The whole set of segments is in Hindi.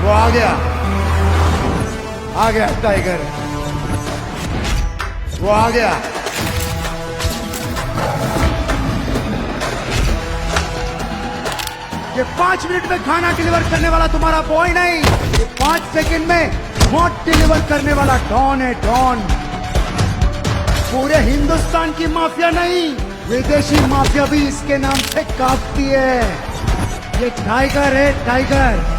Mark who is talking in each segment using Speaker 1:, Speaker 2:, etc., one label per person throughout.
Speaker 1: वो आ गया टाइगर, वो आ गया। ये 5 मिनट में खाना डिलीवर करने वाला तुम्हारा बॉय नहीं, ये 5 सेकंड में मौत डिलीवर करने वाला डॉन है, डॉन। पूरे हिंदुस्तान की माफिया नहीं, विदेशी माफिया भी इसके नाम से कांपती है। ये टाइगर है, टाइगर।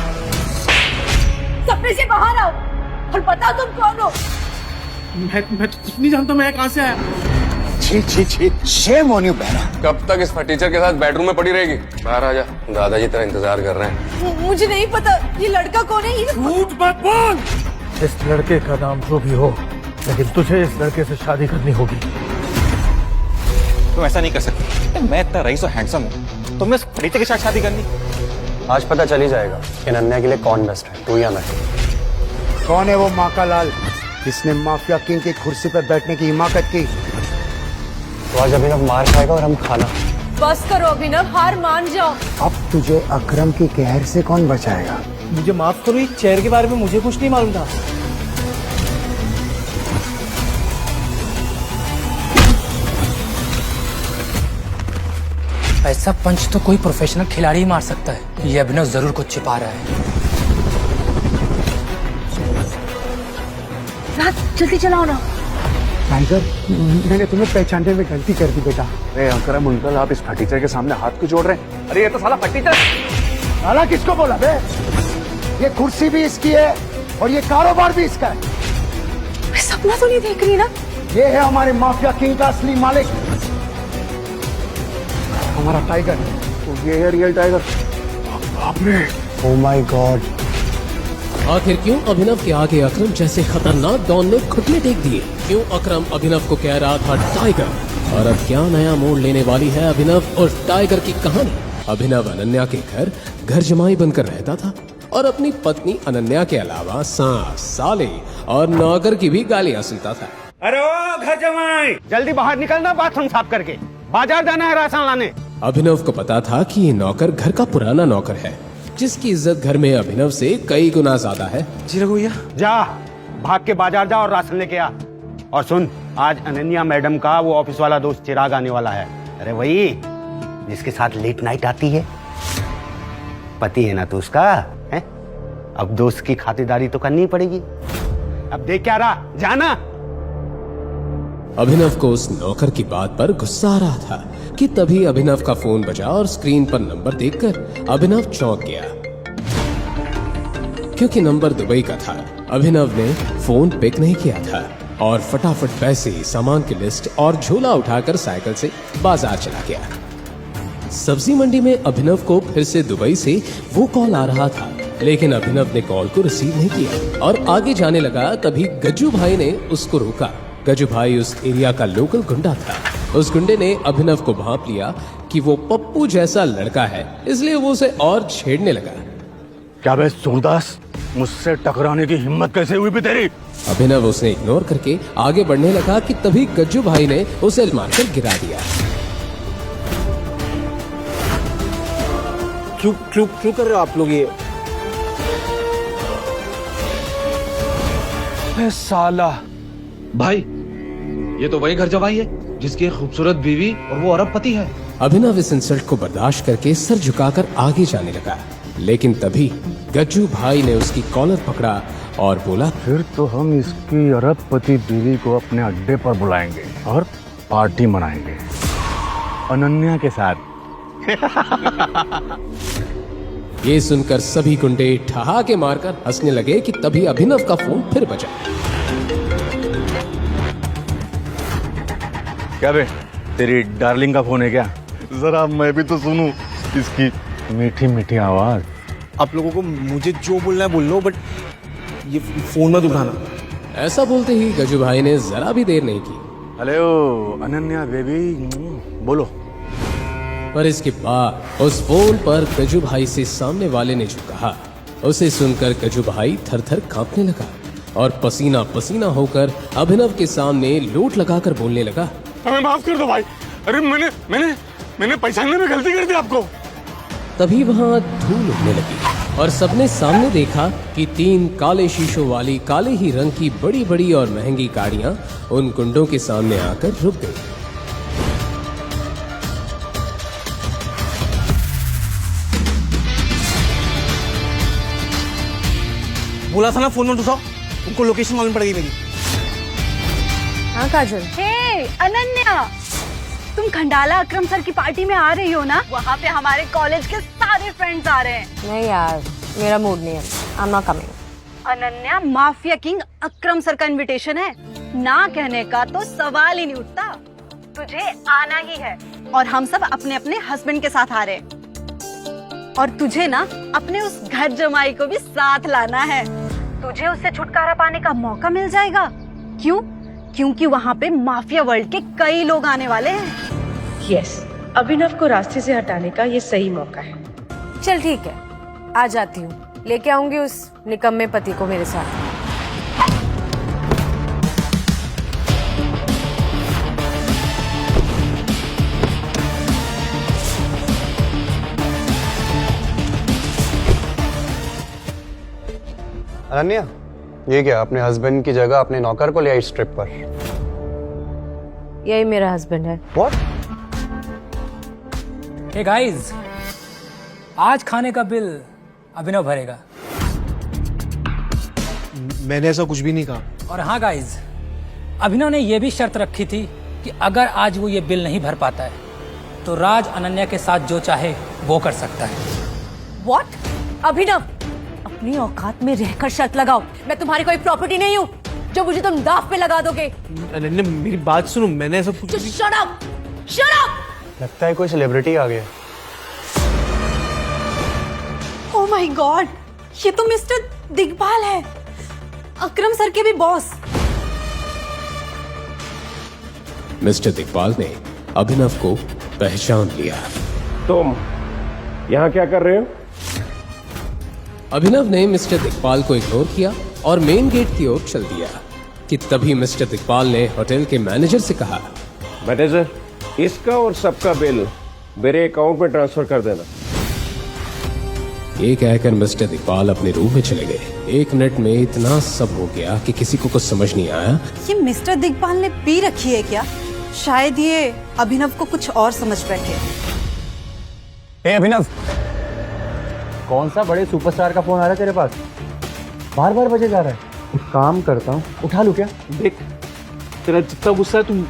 Speaker 2: सपने से बाहर आओ और बताओ तुम कौन हो।
Speaker 3: मैं कुछ नहीं जानता, मैं कहाँ से आया।
Speaker 1: छी छी छी, शेम ऑन यू बहना।
Speaker 4: कब तक इस फटीचर के साथ बेडरूम में पड़ी रहेगी? बाहर आ जा, दादाजी तेरा इंतजार कर रहे हैं।
Speaker 2: मुझे नहीं पता ये लड़का कौन है। ये
Speaker 3: झूठ मत बोल।
Speaker 5: इस लड़के का नाम जो भी हो, लेकिन तुझे इस लड़के से शादी करनी होगी।
Speaker 6: तुम ऐसा नहीं कर सकते। मैं इतना रईस और हैंडसम हूँ, तुमने फटीचर के साथ शादी करनी?
Speaker 7: आज पता चल ही जाएगा कि अनन्या के लिए कौन बेस्ट है, तू या मैं।
Speaker 1: कौन है वो माकालाल जिसने माफिया किंग की कुर्सी पर बैठने की हिमाकत की?
Speaker 7: तो आज अभिनव मार खाएगा और हम खाना।
Speaker 2: बस करो अभिनव, हार मान जाओ।
Speaker 1: अब तुझे अकरम की कहर से कौन बचाएगा?
Speaker 5: मुझे माफ करो, इस चेहरे के बारे में मुझे कुछ नहीं मालूम था।
Speaker 8: ऐसा पंच तो कोई प्रोफेशनल खिलाड़ी ही मार सकता है। ये अभिनव जरूर कुछ छिपा रहा है।
Speaker 2: रात जल्दी चलाओ ना।
Speaker 1: टाइगर, मैंने तुम्हें पहचानने में गलती कर दी बेटा।
Speaker 6: अरे अकरम अंकल, आप इस फटीचर के सामने हाथ क्यों जोड़ रहे हैं? अरे ये तो साला फटीचर।
Speaker 1: साला किसको बोला बे? ये कुर्सी भी इसकी है और ये कारोबार भी इसका है।
Speaker 2: मैं सपना तो नहीं देख रही ना?
Speaker 1: ये है हमारे माफिया किंग का असली मालिक, हमारा टाइगर।
Speaker 6: तो ये है रियल टाइगर।
Speaker 1: आपने
Speaker 7: ओह माय गॉड।
Speaker 9: आखिर क्यों अभिनव के आगे अकरम जैसे खतरनाक डॉन ने घुटने टेक दिए? क्यों अकरम अभिनव को कह रहा था टाइगर? और अब क्या नया मोड़ लेने वाली है अभिनव और टाइगर की कहानी? अभिनव अनन्या के घर जमाई बनकर रहता था और अपनी पत्नी अनन्या के अलावा सास, साले और नौकर की भी गालियां सुनता था।
Speaker 3: अरे ओ घर जमाई, जल्दी बाहर निकलना, बाथरूम साफ करके बाजार जाना है राशन लाने।
Speaker 9: अभिनव को पता था कि ये नौकर घर का पुराना नौकर है, जिसकी इज्जत घर में अभिनव से कई गुना ज्यादा है।
Speaker 6: जी रघु भैया।
Speaker 3: जा भाग के बाजार जा और राशन लेके आ। और सुन, आज अनन्या मैडम का वो ऑफिस वाला दोस्त चिराग आने वाला है। अरे वही जिसके साथ लेट नाइट आती है। पति है ना तू उसका, है? अब दोस्त की खातिरदारी तो करनी पड़ेगी। अब देख क्या रहा, जाना।
Speaker 9: अभिनव को उस नौकर की बात पर गुस्सा आ रहा था कि तभी अभिनव का फोन बजा और स्क्रीन पर नंबर देखकर अभिनव चौंक गया, क्योंकि नंबर दुबई का था। अभिनव ने फोन पिक नहीं किया था और फटाफट पैसे, सामान की लिस्ट और झोला उठाकर साइकिल से बाजार चला गया। सब्जी मंडी में अभिनव को फिर से दुबई से वो कॉल आ रहा था, लेकिन अभिनव ने कॉल को रिसीव नहीं किया और आगे जाने लगा। तभी गज्जू भाई ने उसको रोका। गज्जू भाई उस एरिया का लोकल गुंडा था। उस गुंडे ने अभिनव को भांप लिया कि वो पप्पू जैसा लड़का है, इसलिए वो उसे और छेड़ने लगा।
Speaker 5: क्या बे सूरदास, मुझसे टकराने की हिम्मत कैसे हुई भी तेरी?
Speaker 9: अभिनव उसे इग्नोर करके आगे बढ़ने लगा कि तभी गज्जू भाई ने उसे मारकर गिरा दिया।
Speaker 5: क्यों कर रहे हो आप लोग ये?
Speaker 6: साला भाई, ये तो वही घर जमाई है जिसकी एक खूबसूरत बीवी और वो अरबपति है।
Speaker 9: अभिनव इस इंसल्ट को बर्दाश्त करके सर झुकाकर आगे जाने लगा, लेकिन तभी गज्जू भाई ने उसकी कॉलर पकड़ा और बोला,
Speaker 5: फिर तो हम इसकी अरबपति बीवी को अपने अड्डे पर बुलाएंगे और पार्टी मनाएंगे अनन्या के साथ।
Speaker 9: ये सुनकर सभी गुंडे ठहाके मारकर हंसने लगे कि तभी अभिनव का फोन फिर बजा।
Speaker 5: क्या बे, तेरी डार्लिंग का फोन है क्या? जरा मैं भी तो सुनूं इसकी मीठी मीठी आवाज।
Speaker 6: आप लोगों को मुझे जो बोलना है बोल लो, बट ये फोन मत उठाना।
Speaker 9: ऐसा बोलते ही गज्जू भाई ने जरा भी देर नहीं की।
Speaker 5: हेलो अनन्या बेबी, बोलो।
Speaker 9: पर इसके बाद उस फोन पर गज्जू भाई से सामने वाले ने जो कहा, उसे सुनकर गज्जू भाई थर थर कांपने लगा और पसीना पसीना होकर अभिनव के सामने लोट लगाकर बोलने लगा,
Speaker 3: हमें माफ कर दो भाई। अरे मैंने पहचानने में गलती कर दी आपको।
Speaker 9: तभी वहां धूल उड़ने लगी और सबने सामने देखा कि 3 काले शीशों वाली काले ही रंग की बड़ी बड़ी और महंगी गाड़ियां उन गुंडों के सामने आकर रुक गई।
Speaker 8: बोला था ना फोन मत उठाओ, उनको लोकेशन मालूम पड़ गई मेरी।
Speaker 2: हाँ काजल।
Speaker 10: हे अनन्या, तुम खंडाला अकरम सर की पार्टी में आ रही हो ना? वहाँ पे हमारे कॉलेज के सारे फ्रेंड्स आ रहे हैं।
Speaker 2: नहीं यार, मेरा मूड नहीं है, I am not coming.
Speaker 10: Ananya, mafia king Akram sir का इनविटेशन है, ना कहने का तो सवाल ही नहीं उठता। तुझे आना ही है और हम सब अपने अपने हस्बैंड के साथ आ रहे हैं। और तुझे ना अपने उस घर जमाई को भी साथ लाना है। तुझे उससे छुटकारा पाने का मौका मिल जाएगा। क्यों? क्योंकि वहाँ पे माफिया वर्ल्ड के कई लोग आने वाले हैं।
Speaker 11: यस, अभिनव को रास्ते से हटाने का ये सही मौका है।
Speaker 2: चल ठीक है, आ जाती हूँ, लेके आऊंगी उस निकम्मे पति को मेरे साथ।
Speaker 7: अनन्या, ये क्या अपने हस्बैंड की जगह अपने नौकर को ले आई इस ट्रिप पर?
Speaker 2: यही मेरा हस्बैंड है।
Speaker 7: What?
Speaker 8: हे गाइस, आज खाने का बिल अभिनव भरेगा।
Speaker 6: मैंने ऐसा कुछ भी नहीं कहा।
Speaker 8: और हाँ गाइस, अभिनव ने यह भी शर्त रखी थी कि अगर आज वो ये बिल नहीं भर पाता है तो राज अनन्या के साथ जो चाहे वो कर सकता है।
Speaker 2: What? अभिनव, अपनी औकात में रहकर शर्त लगाओ। मैं तुम्हारी कोई प्रॉपर्टी नहीं हूँ जो मुझे तुम दाव पे लगा दोगे।
Speaker 6: अनन्या, मेरी बात सुनो, मैंने ऐसा कुछ
Speaker 2: Just shut up! Shut up!
Speaker 7: लगता है कोई सेलिब्रिटी आ गया।
Speaker 10: ओह माय गॉड, ये तो मिस्टर दिग्पाल है, अकरम सर के भी बॉस।
Speaker 9: मिस्टर दिग्पाल ने अभिनव को पहचान लिया।
Speaker 12: तुम यहाँ क्या कर रहे हो?
Speaker 9: अभिनव ने मिस्टर दिग्पाल को इग्नोर किया और मेन गेट की ओर चल दिया कि तभी मिस्टर दिग्पाल ने होटल के मैनेजर से कहा,
Speaker 12: मैनेजर, इसका और सबका बिल मेरे अकाउंट में ट्रांसफर कर देना।
Speaker 9: ये कहकर मिस्टर दिग्पाल अपने रूम में चले गए। 1 मिनट में इतना सब हो गया कि किसी को कुछ समझ नहीं आया।
Speaker 10: ये मिस्टर दिग्पाल ने पी रखी है क्या? शायद ये अभिनव को कुछ और समझ बैठे।
Speaker 7: ए अभिनव, कौन सा बड़े सुपरस्टार का फोन आ रहा है तेरे पास? बार बार बजे जा रहा है। एक काम करता हूँ, उठा लूं क्या?
Speaker 6: देख, तेरा जितना गुस्सा है तुम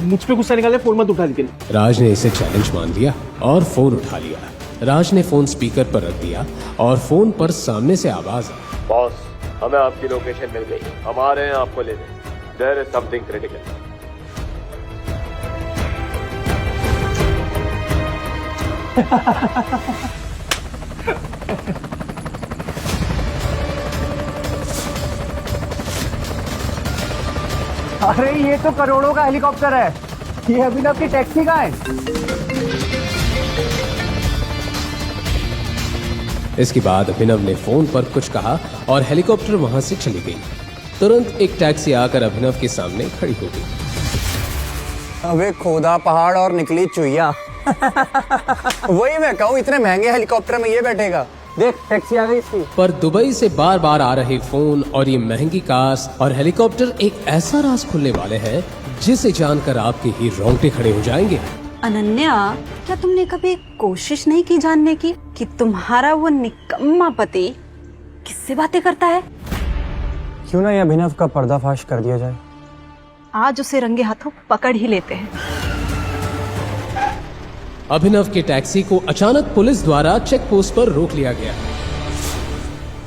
Speaker 6: मुझ पे गुस्सा निकाले, फोन मत उठा लेकिन।
Speaker 9: राज ने इसे चैलेंज मान लिया और फोन उठा लिया। राज ने फोन स्पीकर पर रख दिया और फोन पर सामने से आवाज आई,
Speaker 12: बॉस, हमें आपकी लोकेशन मिल गई, हम आ रहे हैं आपको लेने। There is something critical.
Speaker 7: अरे ये तो करोड़ों का हेलीकॉप्टर है, ये अभिनव की टैक्सी का है।
Speaker 9: इसके बाद अभिनव ने फोन पर कुछ कहा और हेलीकॉप्टर वहां से चली गई। तुरंत एक टैक्सी आकर अभिनव के सामने खड़ी हो गई।
Speaker 7: अबे खोदा पहाड़ और निकली चुईया। वही मैं कहूँ, इतने महंगे हेलीकॉप्टर में ये बैठेगा। देख, टैक्सी आ गई इसकी।
Speaker 9: पर दुबई से बार बार आ रहे फोन और ये महंगी कार्स और हेलीकॉप्टर एक ऐसा राज खुलने वाले हैं जिसे जानकर आपके ही रोंगटे खड़े हो जाएंगे।
Speaker 10: अनन्या, क्या तुमने कभी कोशिश नहीं की जानने की कि तुम्हारा वो निकम्मा पति किससे बातें करता है?
Speaker 7: क्यों ना ये अभिनव का पर्दाफाश कर दिया जाए।
Speaker 10: आज उसे रंगे हाथों पकड़ ही लेते हैं।
Speaker 9: अभिनव के टैक्सी को अचानक पुलिस द्वारा चेक पोस्ट पर रोक लिया गया।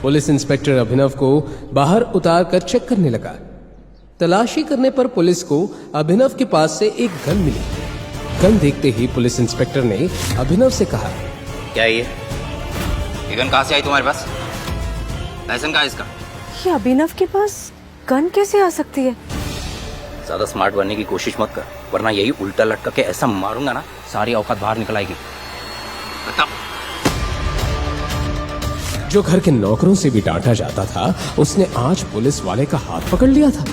Speaker 9: पुलिस इंस्पेक्टर अभिनव को बाहर उतार कर चेक करने लगा। तलाशी करने पर पुलिस को अभिनव के पास से एक गन मिली। गन देखते ही पुलिस इंस्पेक्टर ने अभिनव से कहा,
Speaker 13: क्या ये गन कहाँ से आई तुम्हारे पास? लाइसेंस कहाँ है इसका?
Speaker 2: ये अभिनव के पास गन कैसे आ सकती है?
Speaker 13: ज्यादा स्मार्ट बनने की कोशिश मत कर, वरना यही उल्टा लटका के ऐसा मारूंगा ना, सारी औकात बाहर निकल आएगी। बताओ।
Speaker 9: जो घर के नौकरों से भी डांटा जाता था, उसने आज पुलिस वाले का हाथ पकड़ लिया था।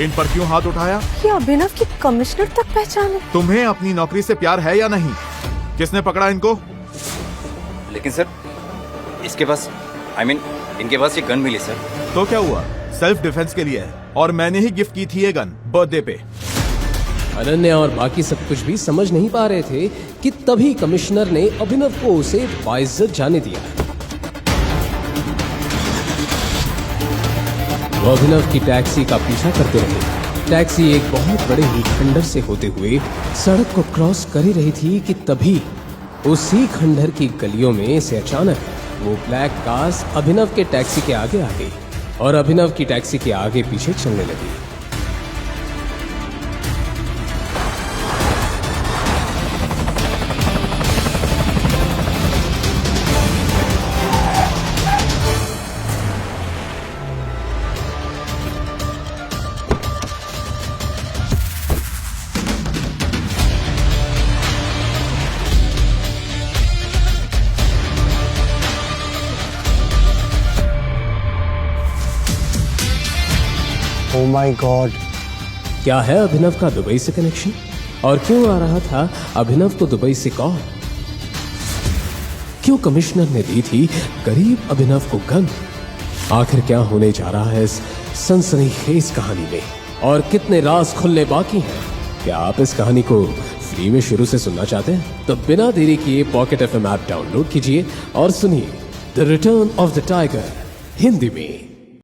Speaker 14: इन पर क्यों हाथ उठाया?
Speaker 2: ये अभिनव की कमिश्नर तक पहचान है।
Speaker 14: तुम्हें अपनी नौकरी से प्यार है या नहीं? किसने पकड़ा इनको?
Speaker 13: लेकिन सर इसके पास इनके पास ये गन मिली सर।
Speaker 14: तो क्या हुआ? सेल्फ डिफेंस के लिए है और मैंने ही गिफ्ट की थी ये गन बर्थडे पे।
Speaker 9: अनन्या और बाकी सब कुछ भी समझ नहीं पा रहे थे कि तभी कमिश्नर ने अभिनव को उसे बाइज्जत जाने दिया। वो अभिनव की टैक्सी का पीछा करते रहे। टैक्सी एक बहुत बड़े ही खंडर से होते हुए सड़क को क्रॉस कर ही रही थी कि तभी उसी खंडर की गलियों में से अचानक वो ब्लैक कार अभिनव के टैक्सी के आगे आ गई और अभिनव की टैक्सी के आगे पीछे चलने लगी।
Speaker 3: Oh my God!
Speaker 9: क्या है अभिनव का दुबई से कनेक्शन और क्यों आ रहा था अभिनव को दुबई से कॉल? क्यों कमिश्नर ने दी थी गरीब अभिनव को गन? आखिर क्या होने जा रहा है इस सनसनीखेज कहानी में और कितने राज खुलने बाकी हैं? क्या आप इस कहानी को फ्री में शुरू से सुनना चाहते हैं? तो बिना देरी किए पॉकेट FM ऐप डाउनलोड कीजिए और सुनिए the return of the tiger Hindi में।